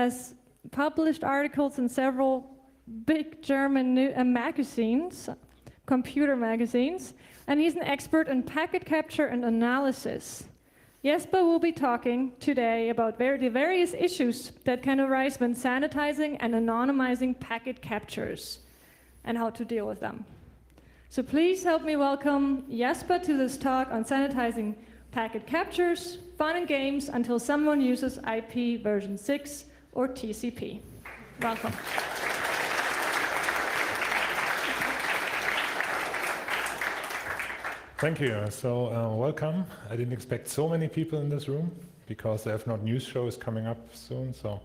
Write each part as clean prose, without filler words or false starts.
has published articles in several big German magazines, computer magazines, and he's an expert in packet capture and analysis. Jesper will be talking today about the various issues that can arise when sanitizing and anonymizing packet captures and how to deal with them. So please help me welcome Jesper to this talk on sanitizing packet captures, fun and games until someone uses IP version 6 or TCP. Welcome. Thank you. So welcome. I didn't expect so many people in this room because the F-Not news show is coming up soon. So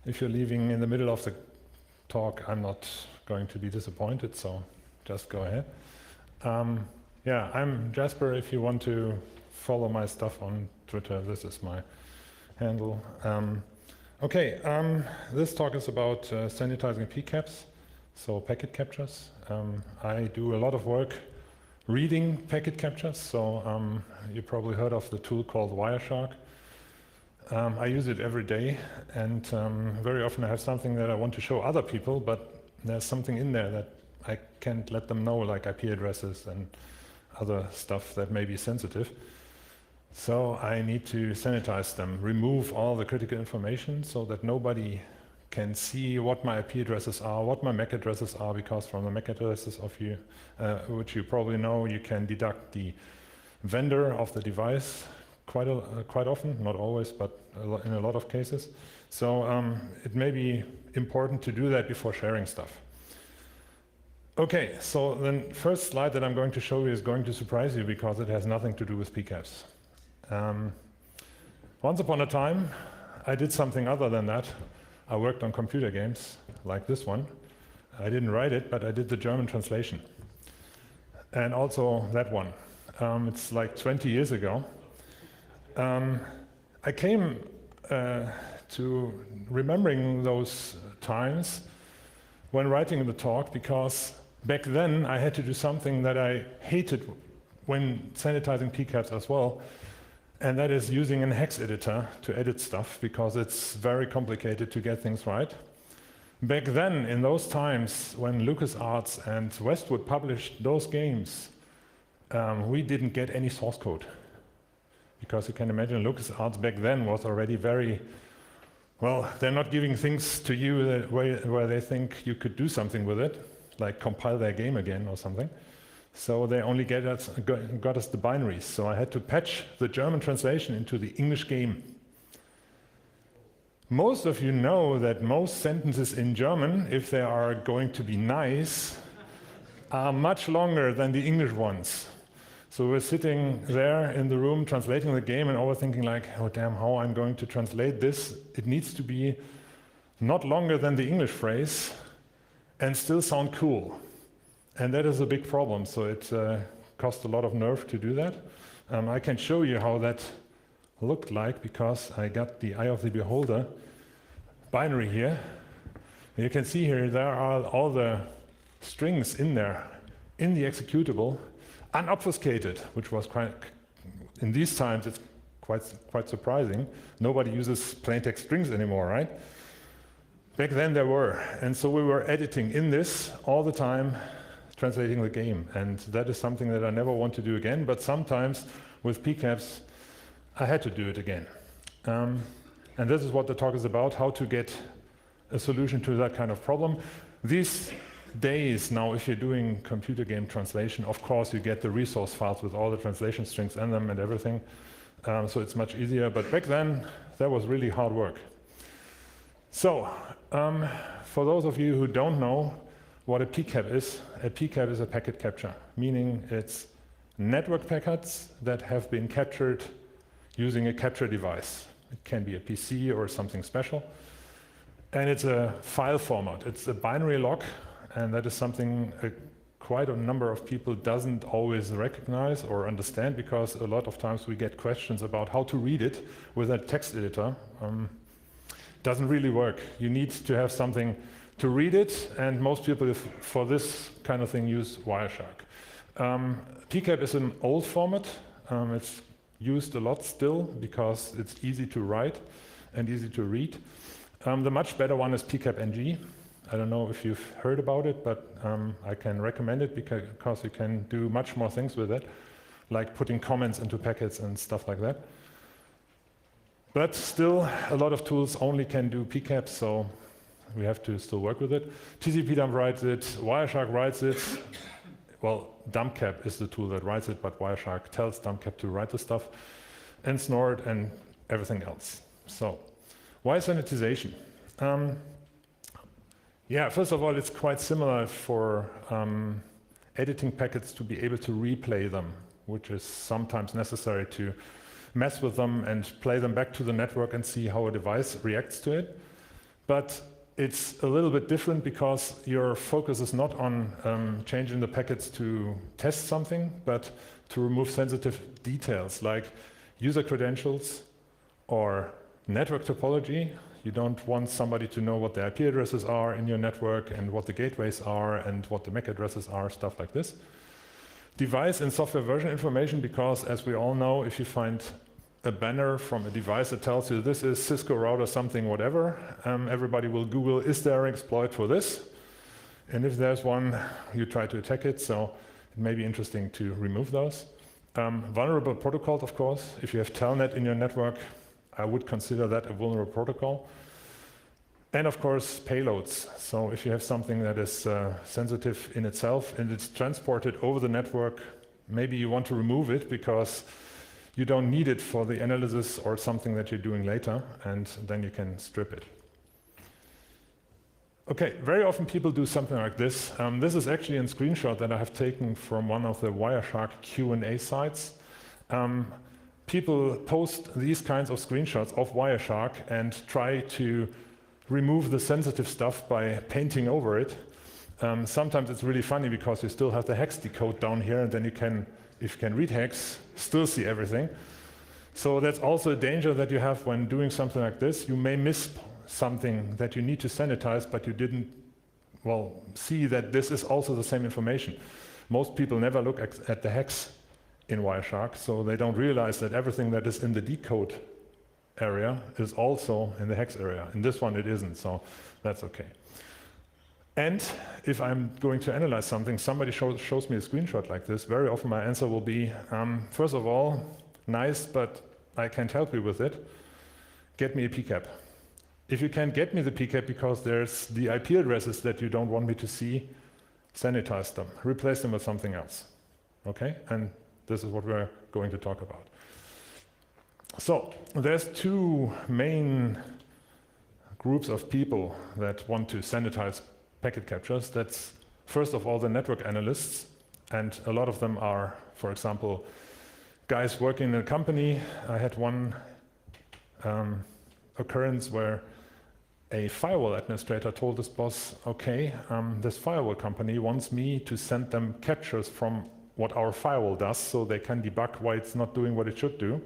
if you're leaving in the middle of the talk, I'm not going to be disappointed. So just go ahead. Yeah, I'm Jasper. If you want to follow my stuff on Twitter, this is my handle. This talk is about sanitizing PCAPs, so packet captures. I do a lot of work reading packet captures, so you probably heard of the tool called Wireshark. I use it every day, and very often I have something that I want to show other people, but there's something in there that I can't let them know, like IP addresses and other stuff that may be sensitive. So I need to sanitize them, remove all the critical information so that nobody can see what my IP addresses are, what my MAC addresses are, because from the MAC addresses of you, which you probably know, you can deduct the vendor of the device quite often, not always, but in a lot of cases. So it may be important to do that before sharing stuff. Okay, so the first slide that I'm going to show you is going to surprise you because it has nothing to do with PCAPs. Once upon a time, I did something other than that. I worked on computer games, like this one. I didn't write it, but I did the German translation. And also that one. It's like 20 years ago. I came to remembering those times when writing the talk, because back then I had to do something that I hated when sanitizing PCAPs as well, and that is using a hex editor to edit stuff, because it's very complicated to get things right. Back then, in those times, when LucasArts and Westwood published those games, we didn't get any source code. Because you can imagine LucasArts back then was already very, well, they're not giving things to you where they think you could do something with it, like compile their game again or something. So they only got us the binaries. So I had to patch the German translation into the English game. Most of you know that most sentences in German, if they are going to be nice, are much longer than the English ones. So we're sitting there in the room translating the game and always thinking like, oh damn, how I'm going to translate this? It needs to be not longer than the English phrase and still sound cool. And that is a big problem, so it cost a lot of nerve to do that. I can show you how that looked like, because I got the eye of the beholder binary here. You can see here there are all the strings in there, in the executable, unobfuscated, which was quite, in these times it's quite surprising. Nobody uses plain text strings anymore, right? Back then there were, and so we were editing in this all the time, translating the game, and that is something that I never want to do again, but sometimes with PCAPs I had to do it again. And this is what the talk is about, how to get a solution to that kind of problem. These days now, if you're doing computer game translation, of course you get the resource files with all the translation strings in them and everything, so it's much easier, but back then that was really hard work. So, for those of you who don't know what a PCAP is a packet capture, meaning it's network packets that have been captured using a capture device. It can be a PC or something special. And it's a file format. It's a binary log, and that is something quite a number of people doesn't always recognize or understand, because a lot of times we get questions about how to read it with a text editor. Doesn't really work. You need to have something to read it, and most people for this kind of thing use Wireshark. PCAP is an old format. It's used a lot still because it's easy to write and easy to read. The much better one is PCAP-NG. I don't know if you've heard about it, but I can recommend it because you can do much more things with it, like putting comments into packets and stuff like that. But still, a lot of tools only can do PCAP, so we have to still work with it. TCP-dump writes it, Wireshark writes it. Well, dumpcap is the tool that writes it, but Wireshark tells dumpcap to write the stuff, and snort and everything else. So, why sanitization? Yeah, first of all, it's quite similar for editing packets to be able to replay them, which is sometimes necessary to mess with them and play them back to the network and see how a device reacts to it. But it's a little bit different because your focus is not on changing the packets to test something, but to remove sensitive details like user credentials or network topology. You don't want somebody to know what the IP addresses are in your network and what the gateways are and what the MAC addresses are, stuff like this. Device and software version information, because as we all know, if you find a banner from a device that tells you this is Cisco router something whatever, everybody will Google, is there an exploit for this? And if there's one, you try to attack it, so it may be interesting to remove those. Vulnerable protocols, of course. If you have telnet in your network, I would consider that a vulnerable protocol. And of course, payloads. So if you have something that is sensitive in itself and it's transported over the network, maybe you want to remove it because you don't need it for the analysis or something that you're doing later, and then you can strip it. Okay, very often people do something like this. This is actually a screenshot that I have taken from one of the Wireshark Q&A sites. People post these kinds of screenshots of Wireshark and try to remove the sensitive stuff by painting over it. Sometimes it's really funny because you still have the hex decode down here, and then you can, if you can read hex, still see everything. So that's also a danger that you have when doing something like this. You may miss something that you need to sanitize, but you didn't, well, see that this is also the same information. Most people never look at the hex in Wireshark, so they don't realize that everything that is in the decode area is also in the hex area. In this one it isn't, so that's okay. And if I'm going to analyze something, somebody shows me a screenshot like this, very often my answer will be, first of all, nice, but I can't help you with it. Get me a PCAP. If you can't get me the PCAP because there's the IP addresses that you don't want me to see, sanitize them, replace them with something else. Okay? And this is what we're going to talk about. So there's two main groups of people that want to sanitize packet captures. That's first of all the network analysts, and a lot of them are, for example, guys working in a company. I had one occurrence where a firewall administrator told his boss, okay, this firewall company wants me to send them captures from what our firewall does so they can debug why it's not doing what it should do.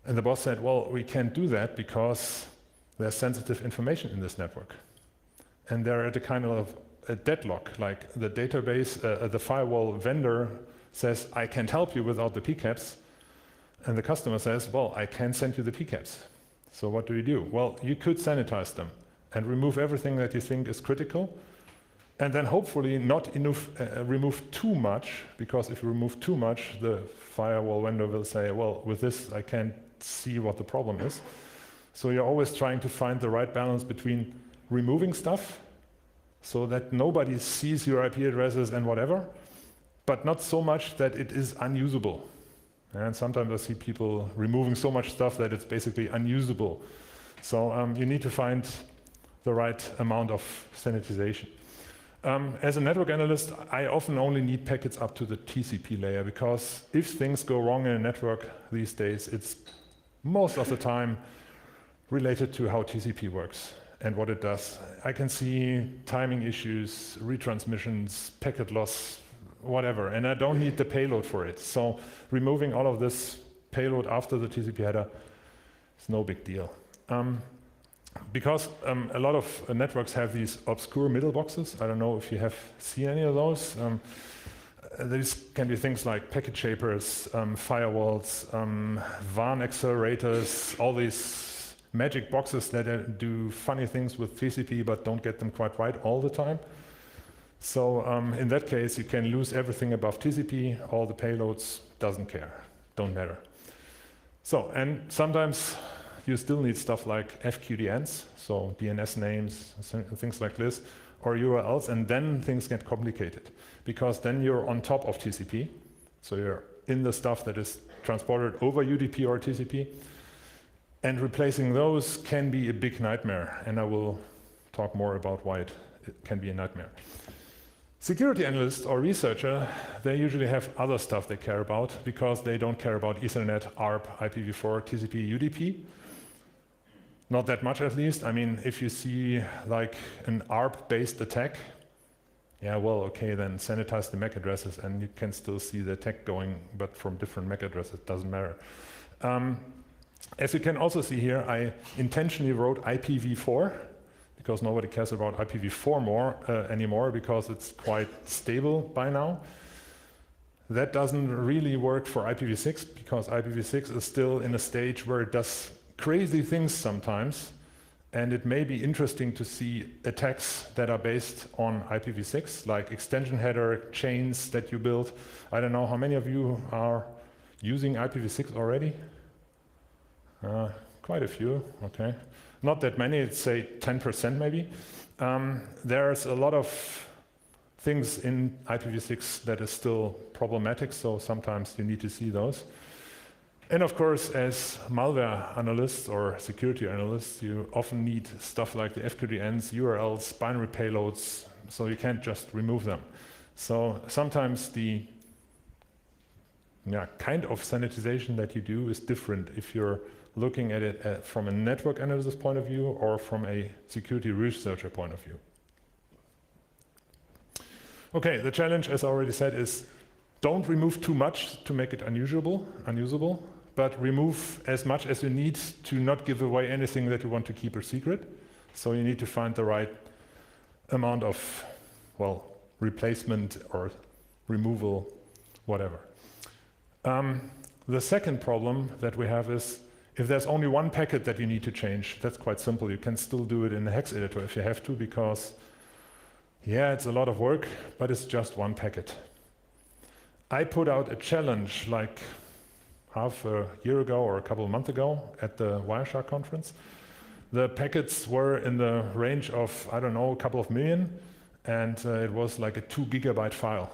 And the boss said, well, we can't do that because there's sensitive information in this network. And they're at a kind of a deadlock, like the database, the firewall vendor says, I can't help you without the PCAPs. And the customer says, well, I can send you the PCAPs. So what do you do? Well, you could sanitize them and remove everything that you think is critical. And then hopefully not enough, remove too much, because if you remove too much, the firewall vendor will say, well, with this, I can't see what the problem is. So you're always trying to find the right balance between removing stuff so that nobody sees your IP addresses and whatever, but not so much that it is unusable. And sometimes I see people removing so much stuff that it's basically unusable. So you need to find the right amount of sanitization. As a network analyst, I often only need packets up to the TCP layer, because if things go wrong in a network these days, it's most of the time related to how TCP works and what it does. I can see timing issues, retransmissions, packet loss, whatever, and I don't need the payload for it. So removing all of this payload after the TCP header is no big deal. Because a lot of networks have these obscure middle boxes. I don't know if you have seen any of those. These can be things like packet shapers, firewalls, WAN accelerators, all these magic boxes that do funny things with TCP but don't get them quite right all the time. So in that case, you can lose everything above TCP, all the payloads, doesn't care, don't matter. So, and sometimes you still need stuff like FQDNs, so DNS names, things like this, or URLs, and then things get complicated, because then you're on top of TCP, so you're in the stuff that is transported over UDP or TCP, and replacing those can be a big nightmare, and I will talk more about why it can be a nightmare. Security analysts or researcher, they usually have other stuff they care about, because they don't care about Ethernet, ARP, IPv4, TCP, UDP. Not that much, at least. I mean, if you see like an ARP-based attack, yeah, well, okay, then sanitize the MAC addresses and you can still see the attack going, but from different MAC addresses, it doesn't matter. As you can also see here, I intentionally wrote IPv4, because nobody cares about IPv4 anymore, because it's quite stable by now. That doesn't really work for IPv6, because IPv6 is still in a stage where it does crazy things sometimes, and it may be interesting to see attacks that are based on IPv6, like extension header chains that you build. I don't know how many of you are using IPv6 already? Quite a few, okay. Not that many, it's say 10% maybe. There's a lot of things in IPv6 that is still problematic, so sometimes you need to see those. And of course, as malware analysts or security analysts, you often need stuff like the FQDNs, URLs, binary payloads, so you can't just remove them. So sometimes the kind of sanitization that you do is different if you're looking at it from a network analysis point of view or from a security researcher point of view. Okay, the challenge, as I already said, is don't remove too much to make it unusable, but remove as much as you need to not give away anything that you want to keep a secret. So you need to find the right amount of, well, replacement or removal, whatever. The second problem that we have is, if there's only one packet that you need to change, that's quite simple. You can still do it in the hex editor if you have to, because, yeah, it's a lot of work, but it's just one packet. I put out a challenge like half a year ago or a couple of months ago at the Wireshark conference. The packets were in the range of, I don't know, a couple of million, and it was like a 2 gigabyte file.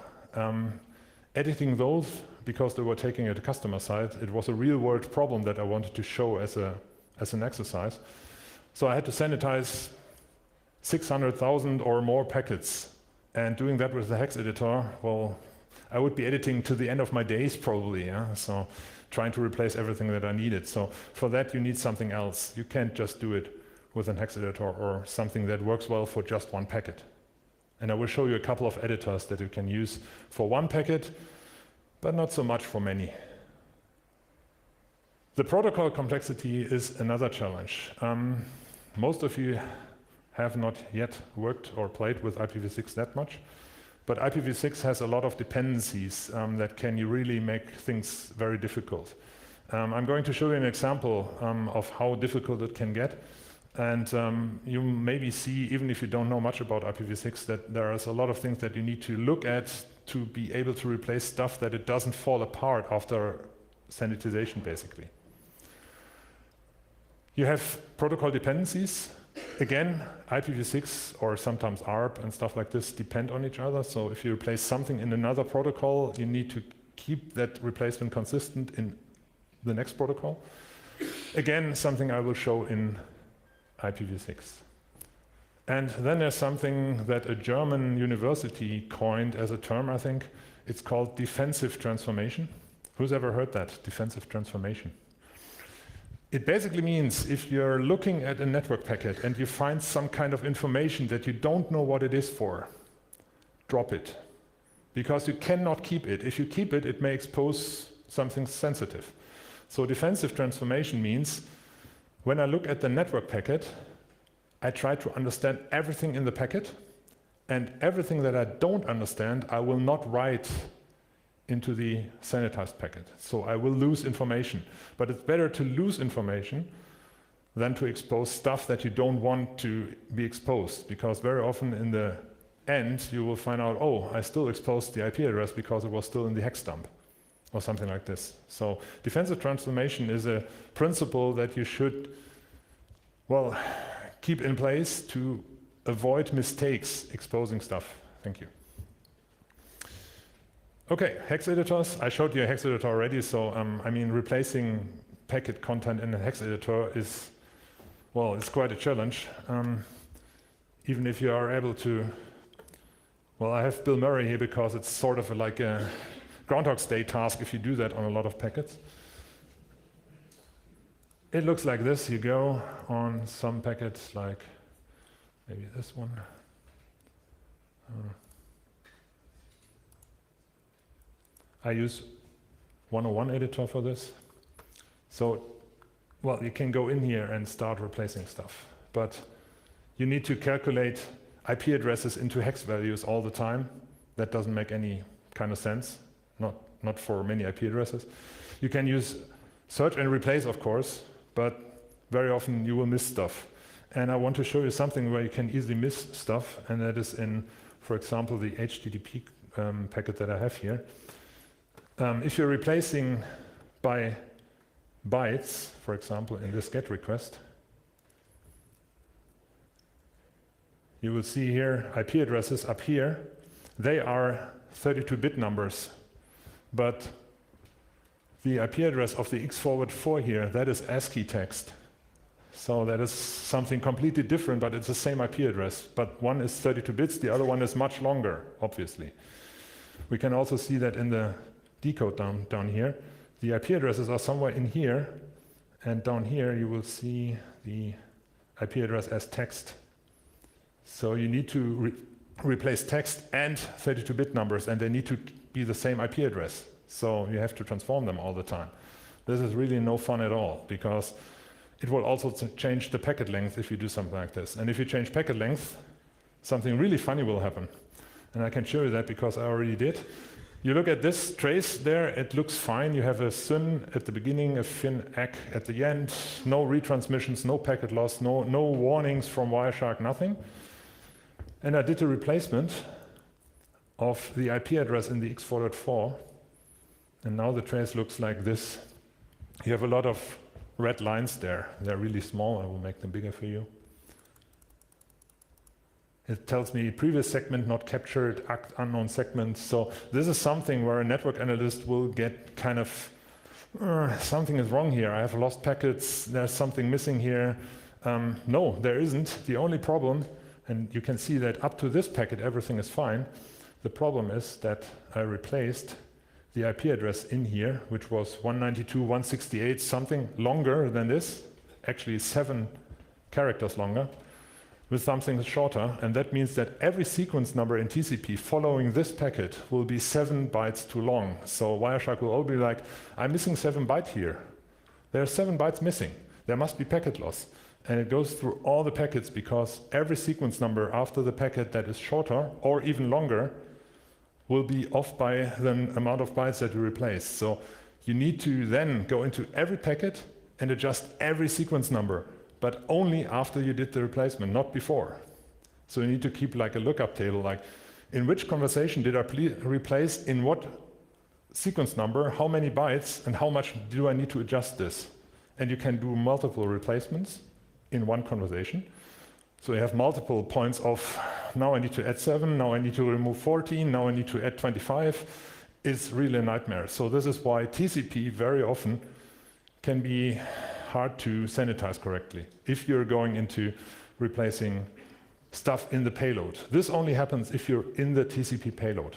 Editing those, because they were taking it to customer side, it was a real-world problem that I wanted to show as an exercise. So I had to sanitize 600,000 or more packets, and doing that with the hex editor, well, I would be editing to the end of my days probably, yeah? So trying to replace everything that I needed. So for that, you need something else. You can't just do it with an hex editor or something that works well for just one packet. And I will show you a couple of editors that you can use for one packet, but not so much for many. The protocol complexity is another challenge. Most of you have not yet worked or played with IPv6 that much, but IPv6 has a lot of dependencies that can really make things very difficult. I'm going to show you an example of how difficult it can get. And you maybe see, even if you don't know much about IPv6, that there is a lot of things that you need to look at to be able to replace stuff that it doesn't fall apart after sanitization, basically. You have protocol dependencies. Again, IPv6 or sometimes ARP and stuff like this depend on each other. So if you replace something in another protocol, you need to keep that replacement consistent in the next protocol. Again, something I will show in IPv6. And then there's something that a German university coined as a term, I think. It's called defensive transformation. Who's ever heard that, defensive transformation? It basically means if you're looking at a network packet and you find some kind of information that you don't know what it is for, drop it. Because you cannot keep it. If you keep it, it may expose something sensitive. So defensive transformation means when I look at the network packet, I try to understand everything in the packet, and everything that I don't understand, I will not write into the sanitized packet. So I will lose information. But it's better to lose information than to expose stuff that you don't want to be exposed, because very often in the end you will find out, oh, I still exposed the IP address because it was still in the hex dump, or something like this. So defensive transformation is a principle that you should, well, keep in place to avoid mistakes exposing stuff. Thank you. Okay, hex editors. I showed you a hex editor already, so I mean, replacing packet content in a hex editor is, well, it's quite a challenge. Even if you are able to, well, I have Bill Murray here because it's sort of like a Groundhog's Day task if you do that on a lot of packets. It looks like this. You go on some packets, like maybe this one. I use 101 editor for this. So, well, you can go in here and start replacing stuff, but you need to calculate IP addresses into hex values all the time. That doesn't make any kind of sense, not for many IP addresses. You can use search and replace, of course, but very often you will miss stuff. And I want to show you something where you can easily miss stuff, and that is in, for example, the HTTP packet that I have here. If you're replacing by bytes, for example, in this GET request, you will see here IP addresses up here. They are 32-bit numbers, but the IP address of the X-forward4 here, that is ASCII text. So that is something completely different, but it's the same IP address. But one is 32 bits, the other one is much longer, obviously. We can also see that in the decode down here. The IP addresses are somewhere in here, and down here you will see the IP address as text. So you need to replace text and 32-bit numbers, and they need to be the same IP address. So you have to transform them all the time. This is really no fun at all, because it will also change the packet length if you do something like this. And if you change packet length, something really funny will happen. And I can show you that because I already did. You look at this trace there, it looks fine. You have a SYN at the beginning, a fin ACK at the end, no retransmissions, no packet loss, no warnings from Wireshark, nothing. And I did a replacement of the IP address in the X-forward4, and now the trace looks like this. You have a lot of red lines there. They're really small. I will make them bigger for you. It tells me previous segment not captured, unknown segment. So this is something where a network analyst will get kind of, something is wrong here. I have lost packets. There's something missing here. No, there isn't. The only problem, and you can see that up to this packet, everything is fine. The problem is that I replaced the IP address in here, which was 192.168, something longer than this, actually 7 characters longer, with something shorter, and that means that every sequence number in TCP following this packet will be 7 bytes too long. So Wireshark will all be like, I'm missing 7 bytes here. There are 7 bytes missing. There must be packet loss. And it goes through all the packets because every sequence number after the packet that is shorter or even longer will be off by the amount of bytes that you replace. So you need to then go into every packet and adjust every sequence number, but only after you did the replacement, not before. So you need to keep like a lookup table, like in which conversation did I replace, in what sequence number, how many bytes, and how much do I need to adjust this? And you can do multiple replacements in one conversation. So you have multiple points of, now I need to add 7, now I need to remove 14, now I need to add 25. It's really a nightmare. So this is why TCP very often can be hard to sanitize correctly if you're going into replacing stuff in the payload. This only happens if you're in the TCP payload.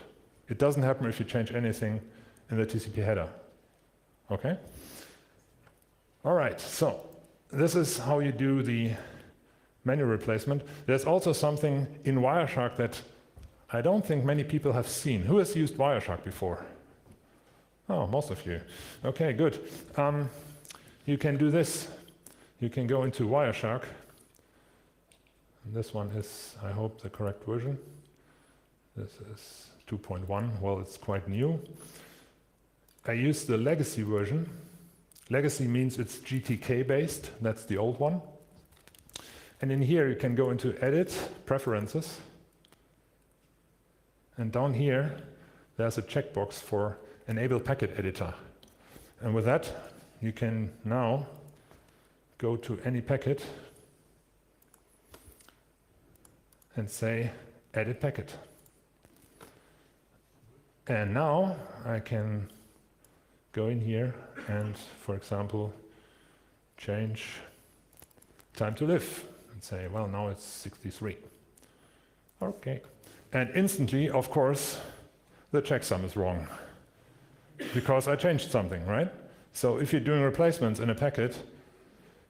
It doesn't happen if you change anything in the TCP header. Okay? All right, so this is how you do the manual replacement. There's also something in Wireshark that I don't think many people have seen. Who has used Wireshark before? Oh, most of you. Okay, good. You can do this. You can go into Wireshark. And this one is, I hope, the correct version. This is 2.1. Well, it's quite new. I use the legacy version. Legacy means it's GTK based, that's the old one. And in here you can go into Edit, Preferences. And down here, there's a checkbox for Enable Packet Editor. And with that, you can now go to any packet and say, Edit Packet. And now I can go in here and, for example, change time to live and say, well, now it's 63. Okay. And instantly, of course, the checksum is wrong because I changed something, right? So if you're doing replacements in a packet,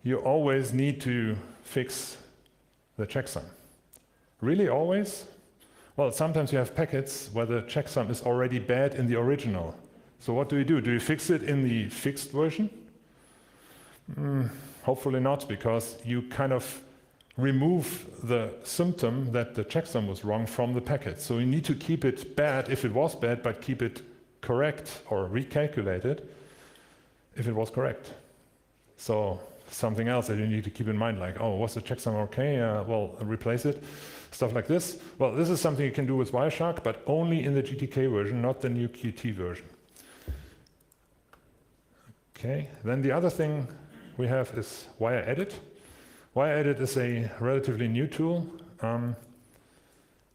you always need to fix the checksum. Really always? Well, sometimes you have packets where the checksum is already bad in the original. So what do? Do you fix it in the fixed version? Hopefully not, because you kind of remove the symptom that the checksum was wrong from the packet. So you need to keep it bad if it was bad, but keep it correct or recalculate it if it was correct. So something else that you need to keep in mind, like, oh, was the checksum okay? Well, replace it. Stuff like this. Well, this is something you can do with Wireshark, but only in the GTK version, not the new Qt version. Okay, then the other thing we have is Wire Edit. Wire Edit is a relatively new tool.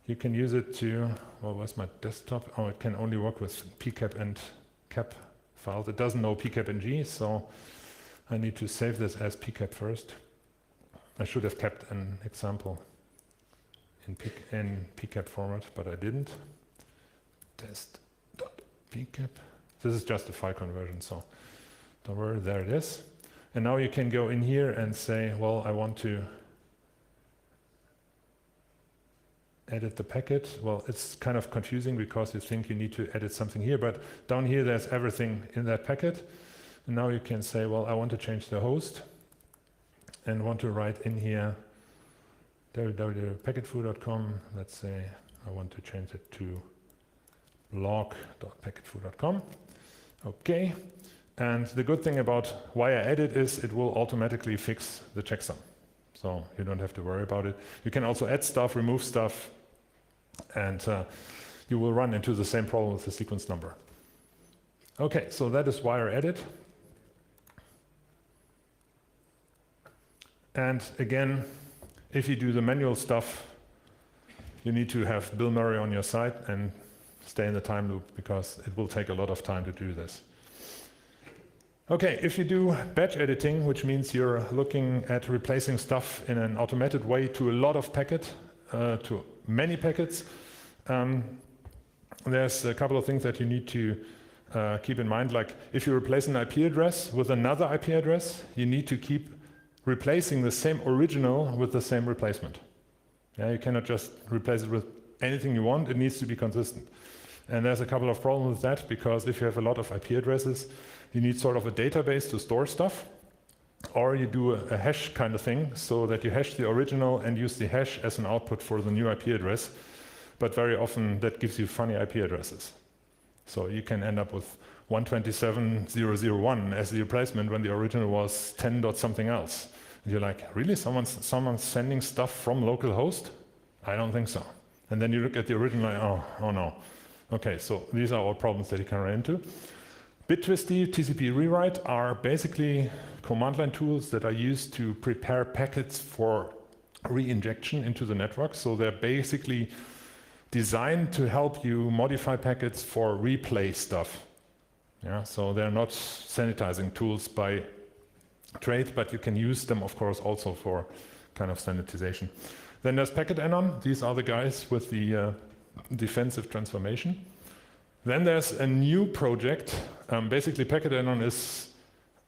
You can use it to, well, where's my desktop? Oh, it can only work with PCAP and CAP files. It doesn't know PCAP-ng, so I need to save this as PCAP first. I should have kept an example in PCAP format, but I didn't. Test.pcap. This is just a file conversion, so don't worry, there it is. And now you can go in here and say, well, I want to edit the packet. Well, it's kind of confusing because you think you need to edit something here, but down here there's everything in that packet. And now you can say, well, I want to change the host and want to write in here www.packetfoo.com. Let's say I want to change it to blog.packetfoo.com. Okay. And the good thing about Wire Edit is it will automatically fix the checksum. So you don't have to worry about it. You can also add stuff, remove stuff, and you will run into the same problem with the sequence number. Okay, so that is Wire Edit. And again, if you do the manual stuff, you need to have Bill Murray on your side and stay in the time loop because it will take a lot of time to do this. Okay, if you do batch editing, which means you're looking at replacing stuff in an automated way to a lot of packets, to many packets, there's a couple of things that you need to keep in mind. Like if you replace an IP address with another IP address, you need to keep replacing the same original with the same replacement. Yeah, you cannot just replace it with anything you want, it needs to be consistent. And there's a couple of problems with that, because if you have a lot of IP addresses, you need sort of a database to store stuff, or you do a hash kind of thing, so that you hash the original and use the hash as an output for the new IP address. But very often that gives you funny IP addresses. So you can end up with 127.0.0.1 as the replacement when the original was 10 dot something else. And you're like, really? Someone's sending stuff from localhost? I don't think so. And then you look at the original, like, oh no. Okay, so these are all problems that you can run into. Bittwisty, TCP rewrite are basically command line tools that are used to prepare packets for re-injection into the network. So they're basically designed to help you modify packets for replay stuff. Yeah, so they're not sanitizing tools by trade, but you can use them, of course, also for kind of sanitization. Then there's Packet Anon. These are the guys with the defensive transformation. Then there's a new project. Basically, Packet Anon is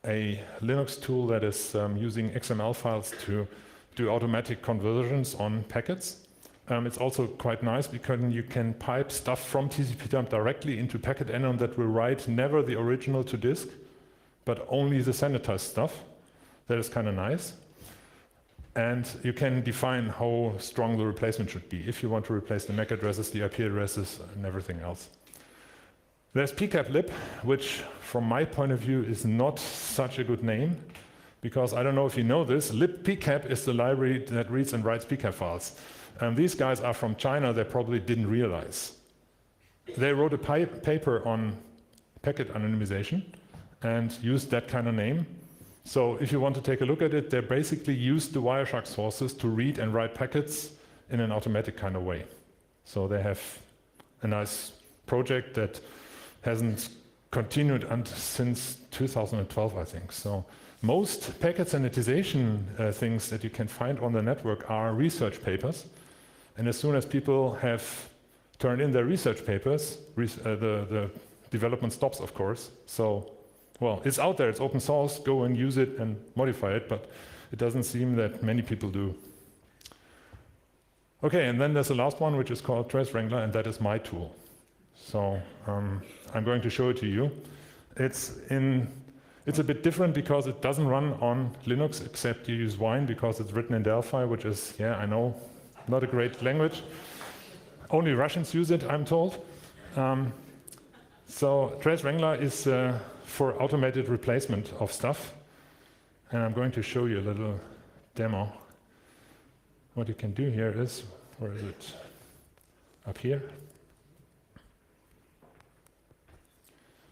a Linux tool that is using XML files to do automatic conversions on packets. It's also quite nice because you can pipe stuff from TCP dump directly into Packet Anon that will write never the original to disk, but only the sanitized stuff. That is kind of nice. And you can define how strong the replacement should be if you want to replace the MAC addresses, the IP addresses, and everything else. There's PCAP-lib, which from my point of view is not such a good name, because I don't know if you know this, libpcap is the library that reads and writes PCAP files. These guys are from China, they probably didn't realize. They wrote a paper on packet anonymization and used that kind of name. So if you want to take a look at it, they basically used the Wireshark sources to read and write packets in an automatic kind of way. So they have a nice project that hasn't continued since 2012, I think. So most packet sanitization things that you can find on the network are research papers. And as soon as people have turned in their research papers, the development stops, of course. So, well, it's out there, it's open source, go and use it and modify it, but it doesn't seem that many people do. Okay, and then there's the last one, which is called Trace Wrangler, and that is my tool. So I'm going to show it to you. It's a bit different because it doesn't run on Linux, except you use Wine because it's written in Delphi, which is, yeah, I know, not a great language. Only Russians use it, I'm told. So Trace Wrangler is for automated replacement of stuff. And I'm going to show you a little demo. What you can do here is, where is it? Up here.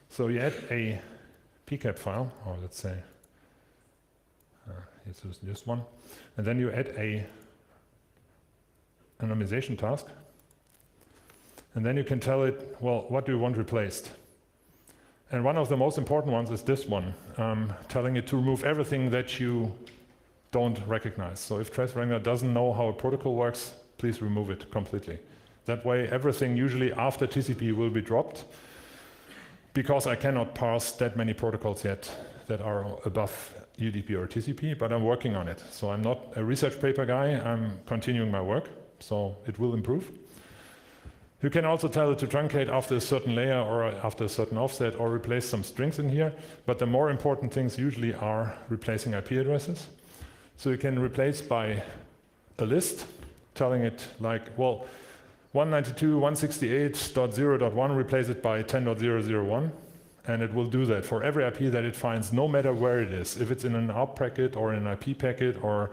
So you add a PCAP file, or let's say, it's this one. And then you add a anonymization task. And then you can tell it, well, what do you want replaced? And one of the most important ones is this one, telling it to remove everything that you don't recognize. So if Trace Wrangler doesn't know how a protocol works, please remove it completely. That way, everything usually after TCP will be dropped, because I cannot parse that many protocols yet that are above UDP or TCP, but I'm working on it. So I'm not a research paper guy, I'm continuing my work, so it will improve. You can also tell it to truncate after a certain layer or after a certain offset or replace some strings in here, but the more important things usually are replacing IP addresses. So you can replace by a list, telling it like, well, 192.168.0.1, replace it by 10.001, and it will do that for every IP that it finds, no matter where it is. If it's in an ARP packet or in an IP packet or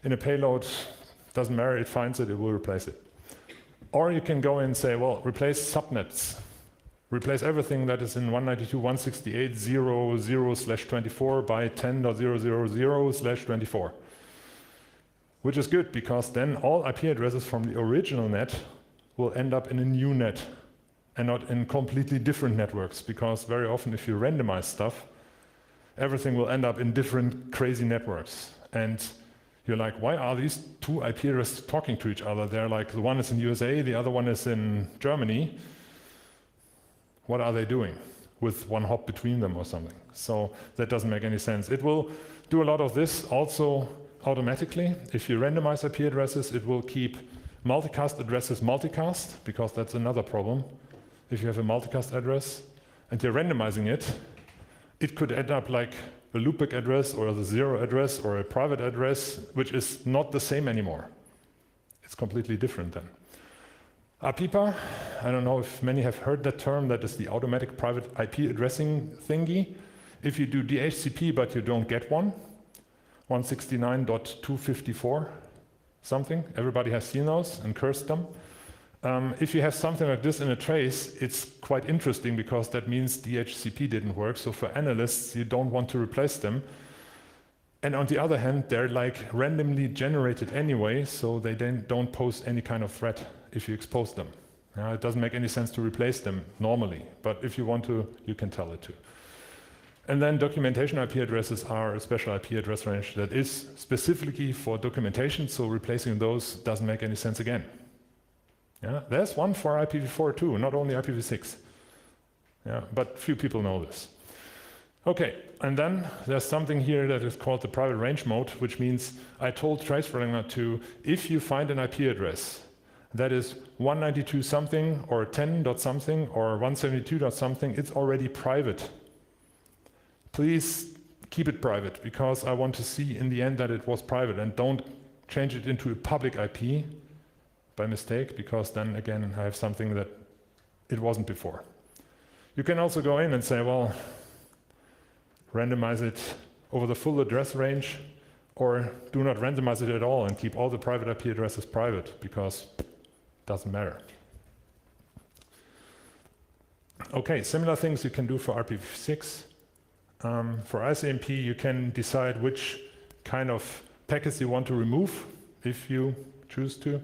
in a payload, doesn't matter, it finds it, it will replace it. Or you can go in and say, well, replace subnets. Replace everything that is in 192.168.0.0/24 by 10.000/24. Which is good, because then all IP addresses from the original net will end up in a new net and not in completely different networks, because very often if you randomize stuff, everything will end up in different crazy networks. And you're like, why are these two IP addresses talking to each other? They're like, the one is in USA, the other one is in Germany. What are they doing with one hop between them or something? So that doesn't make any sense. It will do a lot of this also automatically. If you randomize IP addresses, it will keep multicast addresses multicast, because that's another problem. If you have a multicast address and you're randomizing it, it could end up like a loopback address or the zero address or a private address, which is not the same anymore. It's completely different then. APIPA, I don't know if many have heard that term, that is the automatic private IP addressing thingy. If you do DHCP but you don't get one, 169.254 something, everybody has seen those and cursed them. If you have something like this in a trace, it's quite interesting, because that means DHCP didn't work. So for analysts, you don't want to replace them. And on the other hand, they're like randomly generated anyway, so they then don't pose any kind of threat if you expose them. It doesn't make any sense to replace them normally, but if you want to, you can tell it to. And then documentation IP addresses are a special IP address range that is specifically for documentation, so replacing those doesn't make any sense again. Yeah, there's one for IPv4 too, not only IPv6. Yeah, but few people know this. Okay, and then there's something here that is called the private range mode, which means I told Trace Wrangler to, if you find an IP address that is 192 something or 10 something or 172 something, it's already private. Please keep it private, because I want to see in the end that it was private, and don't change it into a public IP by mistake, because then again I have something that it wasn't before. You can also go in and say, well, randomize it over the full address range, or do not randomize it at all and keep all the private IP addresses private, because it doesn't matter. Okay, similar things you can do for IPv6. For ICMP, you can decide which kind of packets you want to remove, if you choose to.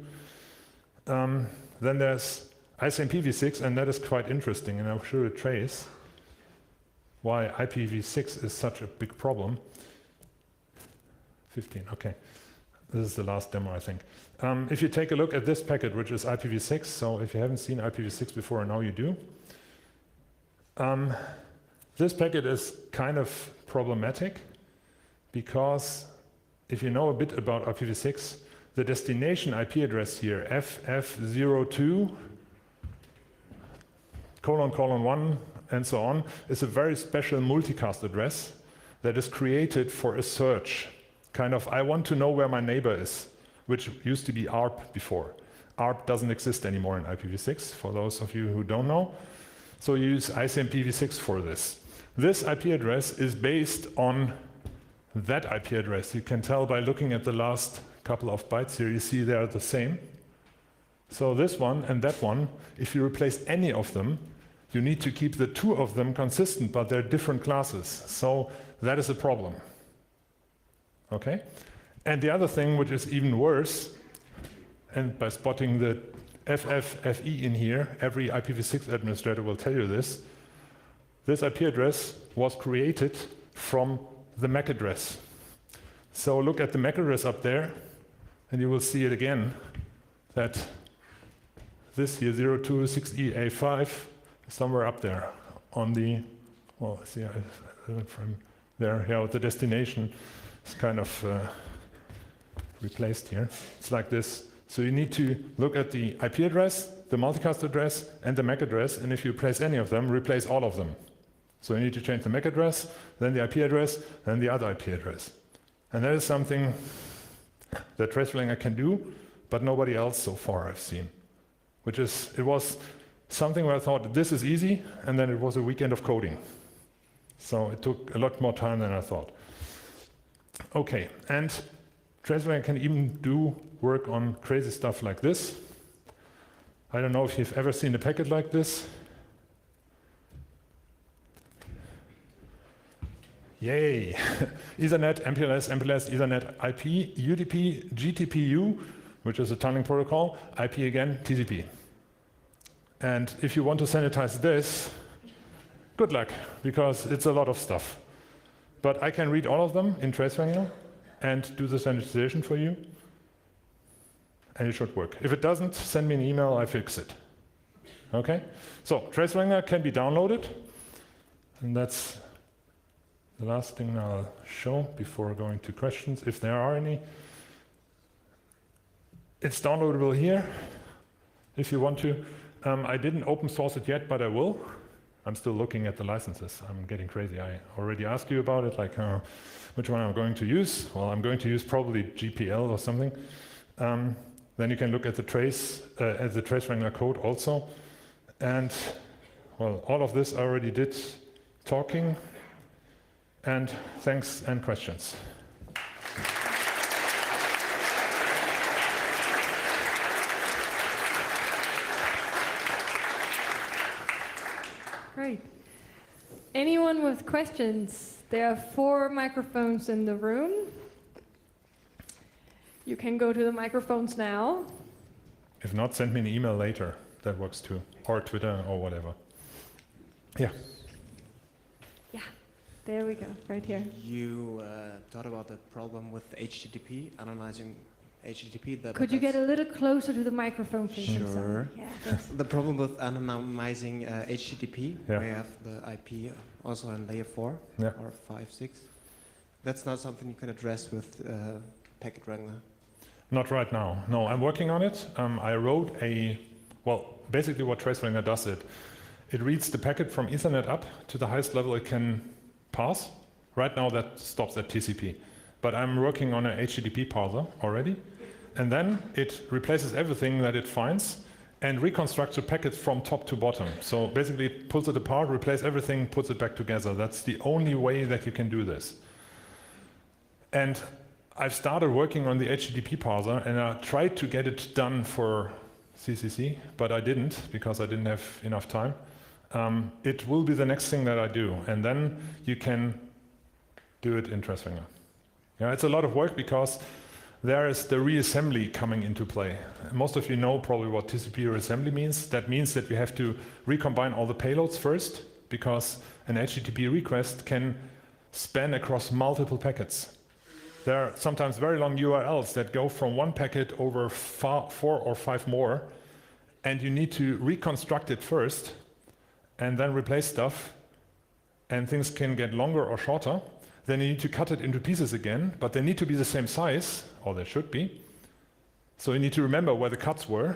Then there's ICMPv6, and that is quite interesting, and I'll show you a trace why IPv6 is such a big problem. 15, okay. This is the last demo, I think. If you take a look at this packet, which is IPv6, so if you haven't seen IPv6 before, now you do. This packet is kind of problematic, because if you know a bit about IPv6, the destination IP address here, FF02, ::1, and so on, is a very special multicast address that is created for a search. Kind of, I want to know where my neighbor is, which used to be ARP before. ARP doesn't exist anymore in IPv6, for those of you who don't know. So you use ICMPv6 for this. This IP address is based on that IP address. You can tell by looking at the last couple of bytes here, you see they are the same. So this one and that one, if you replace any of them, you need to keep the two of them consistent, but they're different classes. So that is a problem. Okay? And the other thing, which is even worse, and by spotting the FFFE in here, every IPv6 administrator will tell you this. This IP address was created from the MAC address. So look at the MAC address up there, and you will see it again, that this here, 026EA5, is somewhere up there on the, well, see, from there, yeah, the destination is kind of replaced here. It's like this. So you need to look at the IP address, the multicast address, and the MAC address, and if you replace any of them, replace all of them. So you need to change the MAC address, then the IP address, then the other IP address. And that is something that TraceRanger can do, but nobody else so far I've seen. Which is, it was something where I thought, this is easy, and then it was a weekend of coding. So it took a lot more time than I thought. Okay, and TraceRanger can even do work on crazy stuff like this. I don't know if you've ever seen a packet like this. Yay! Ethernet, MPLS, MPLS, Ethernet, IP, UDP, GTPU, which is a tunneling protocol, IP again, TCP. And if you want to sanitize this, good luck, because it's a lot of stuff. But I can read all of them in TraceRanger and do the sanitization for you, and it should work. If it doesn't, send me an email, I fix it. Okay? So TraceRanger can be downloaded, and that's the last thing I'll show before going to questions, if there are any. It's downloadable here, if you want to. I didn't open source it yet, but I will. I'm still looking at the licenses. I'm getting crazy. I already asked you about it, like which one I'm going to use. Well, I'm going to use probably GPL or something. Then you can look at the TraceRanger code also. And, well, all of this I already did talking. And thanks and questions. Great. Anyone with questions? There are 4 microphones in the room. You can go to the microphones now. If not, send me an email later. That works too. Or Twitter or whatever. Yeah. Yeah, there we go, right here. You thought about the problem with HTTP, anonymizing HTTP. Could you get a little closer to the microphone, please? Sure. Yeah, the problem with anonymizing HTTP, yeah. where you have the IP also on layer 4 yeah. or 5, 6. That's not something you can address with Packet Wrangler. Not right now. No, I'm working on it. I wrote basically what TraceRanger does it reads the packet from Ethernet up to the highest level it can pass. Right now that stops at TCP. But I'm working on an HTTP parser already. And then it replaces everything that it finds and reconstructs the packet from top to bottom. So basically it pulls it apart, replaces everything, puts it back together. That's the only way that you can do this. And I've started working on the HTTP parser, and I tried to get it done for CCC, but I didn't because I didn't have enough time. It will be the next thing that I do, and then you can do it in Tracewangler. Yeah, it's a lot of work because there is the reassembly coming into play. Most of you know probably what TCP reassembly means. That means that we have to recombine all the payloads first, because an HTTP request can span across multiple packets. There are sometimes very long URLs that go from one packet over 4 or 5 more, and you need to reconstruct it first and then replace stuff, and things can get longer or shorter. Then you need to cut it into pieces again, but they need to be the same size, or they should be. So you need to remember where the cuts were.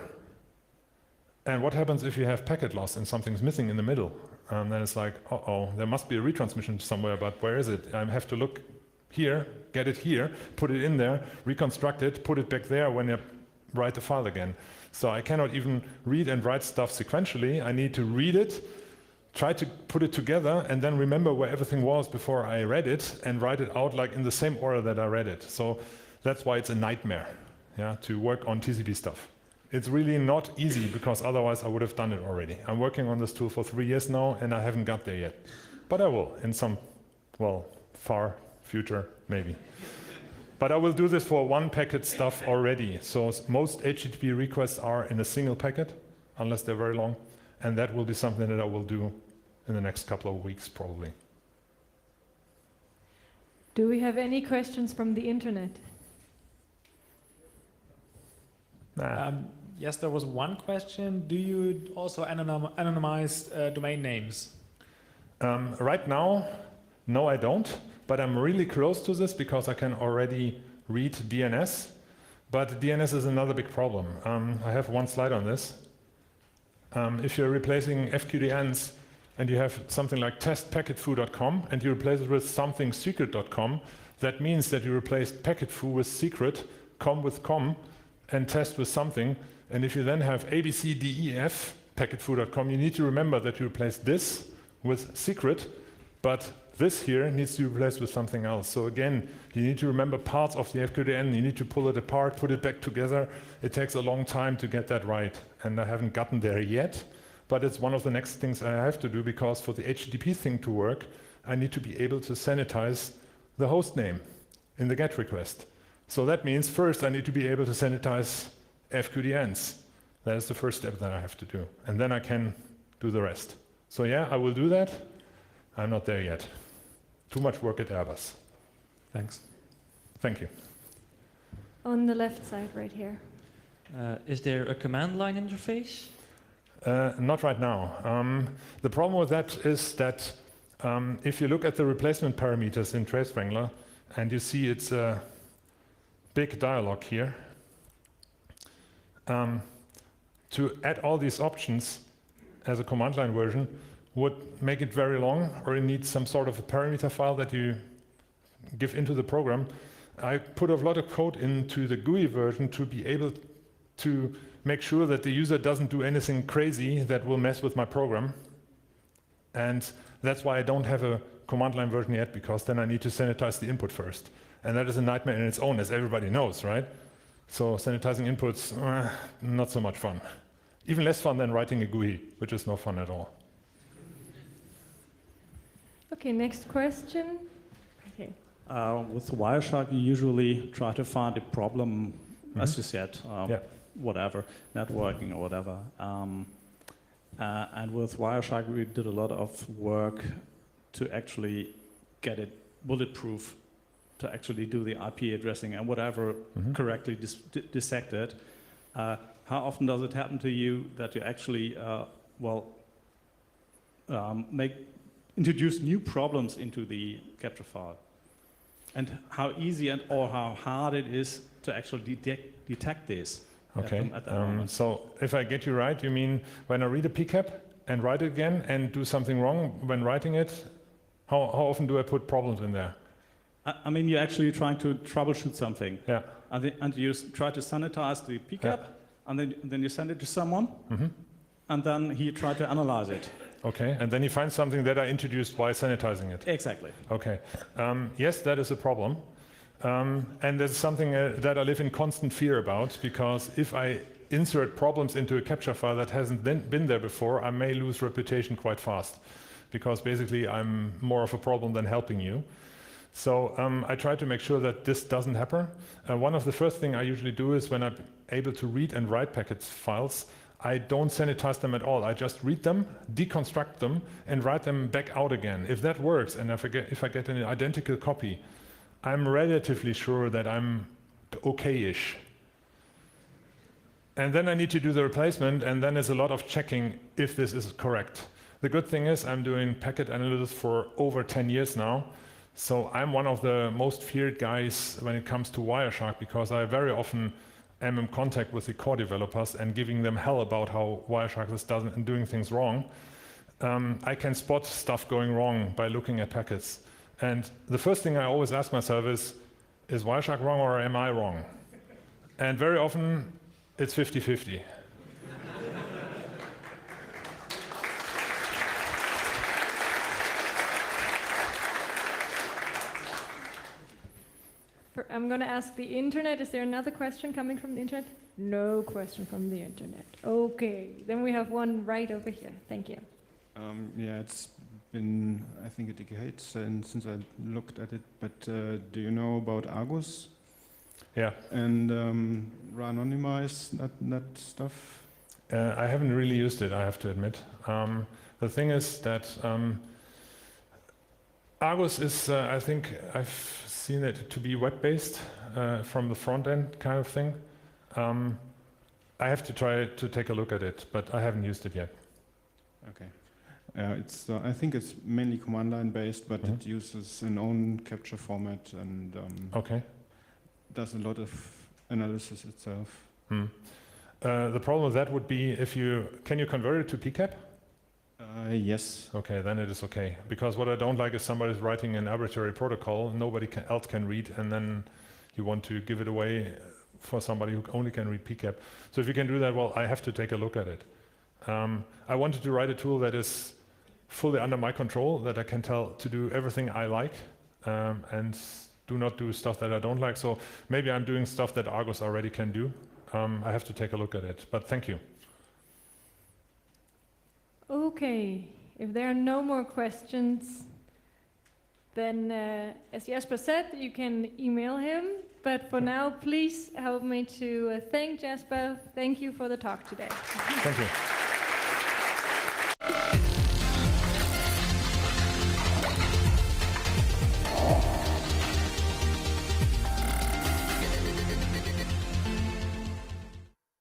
And what happens if you have packet loss and something's missing in the middle? Then it's like, uh-oh, there must be a retransmission somewhere, but where is it? I have to look here, get it here, put it in there, reconstruct it, put it back there when you write the file again. So I cannot even read and write stuff sequentially. I need to read it, try to put it together, and then remember where everything was before I read it, and write it out like in the same order that I read it. So that's why it's a nightmare, yeah, to work on TCP stuff. It's really not easy, because otherwise I would have done it already. I'm working on this tool for 3 years now, and I haven't got there yet. But I will, in some, well, far future, maybe. But I will do this for one packet stuff already. So most HTTP requests are in a single packet, unless they're very long. And that will be something that I will do in the next couple of weeks, probably. Do we have any questions from the internet? Yes, there was one question. Do you also anonymize domain names? Right now, no, I don't. But I'm really close to this because I can already read DNS. But DNS is another big problem. I have one slide on this. If you're replacing FQDNs and you have something like testpacketfoo.com and you replace it with something secret.com, that means that you replaced packetfoo with secret, com with com, and test with something. And if you then have ABCDEF packetfoo.com, you need to remember that you replaced this with secret, but this here needs to be replaced with something else. So again, you need to remember parts of the FQDN, you need to pull it apart, put it back together. It takes a long time to get that right, and I haven't gotten there yet, but it's one of the next things I have to do, because for the HTTP thing to work, I need to be able to sanitize the host name in the GET request. So that means first I need to be able to sanitize FQDNs. That is the first step that I have to do, and then I can do the rest. So yeah, I will do that. I'm not there yet. Too much work at Airbus. Thanks. Thank you. On the left side, right here. Is there a command line interface? Not right now. The problem with that is that if you look at the replacement parameters in Tracewangler, and you see it's a big dialog here, to add all these options as a command line version would make it very long, or you need some sort of a parameter file that you give into the program. I put a lot of code into the GUI version to be able to make sure that the user doesn't do anything crazy that will mess with my program. And that's why I don't have a command line version yet, because then I need to sanitize the input first. And that is a nightmare in its own, as everybody knows, right? So sanitizing inputs, not so much fun. Even less fun than writing a GUI, which is no fun at all. Okay, next question. Okay. With Wireshark, you usually try to find a problem, as you said, whatever, networking or whatever. And with Wireshark, we did a lot of work to actually get it bulletproof, to actually do the IP addressing and whatever correctly dissected. How often does it happen to you that you actually, introduce new problems into the capture file? And how easy or how hard it is to actually detect this? Okay, at that moment? so if I get you right, you mean when I read a PCAP and write it again and do something wrong when writing it, how often do I put problems in there? I mean, you're actually trying to troubleshoot something. Yeah. And you try to sanitize the PCAP, and then you send it to someone, and then he tried to analyze it. Okay, and then he finds something that I introduced by sanitizing it. Exactly. Okay, yes, that is a problem. And that's something that I live in constant fear about, because if I insert problems into a capture file that hasn't been there before, I may lose reputation quite fast, because basically I'm more of a problem than helping you. So I try to make sure that this doesn't happen. One of the first things I usually do is, when I'm able to read and write packet files, I don't sanitize them at all. I just read them, deconstruct them, and write them back out again. If that works, and if I get an identical copy, I'm relatively sure that I'm okay-ish. And then I need to do the replacement, and then there's a lot of checking if this is correct. The good thing is I'm doing packet analysis for over 10 years now, so I'm one of the most feared guys when it comes to Wireshark, because I very often am in contact with the core developers and giving them hell about how Wireshark is doing things wrong. I can spot stuff going wrong by looking at packets. And the first thing I always ask myself is Wireshark wrong or am I wrong? And very often it's 50-50. I'm going to ask the internet. Is there another question coming from the internet? No question from the internet. Okay, then we have one right over here. Thank you. Yeah, it's been, I think, a decade since I looked at it, but do you know about Argus? Yeah. And anonymize that stuff? I haven't really used it, I have to admit. The thing is that Argus is, I think, I've seen it to be web-based from the front end kind of thing. I have to try to take a look at it, but I haven't used it yet. Okay. It's I think it's mainly command line based, but it uses an own capture format and does a lot of analysis itself. The problem with that would be, can you convert it to PCAP? Yes. Okay, then it is okay. Because what I don't like is somebody's writing an arbitrary protocol, nobody else can read, and then you want to give it away for somebody who only can read PCAP. So if you can do that, well, I have to take a look at it. I wanted to write a tool that is fully under my control, that I can tell to do everything I like, and do not do stuff that I don't like. So maybe I'm doing stuff that Argus already can do. I have to take a look at it, but thank you. Okay, if there are no more questions, then as Jesper said, you can email him. But for now, please help me to thank Jesper. Thank you for the talk today. Thank you.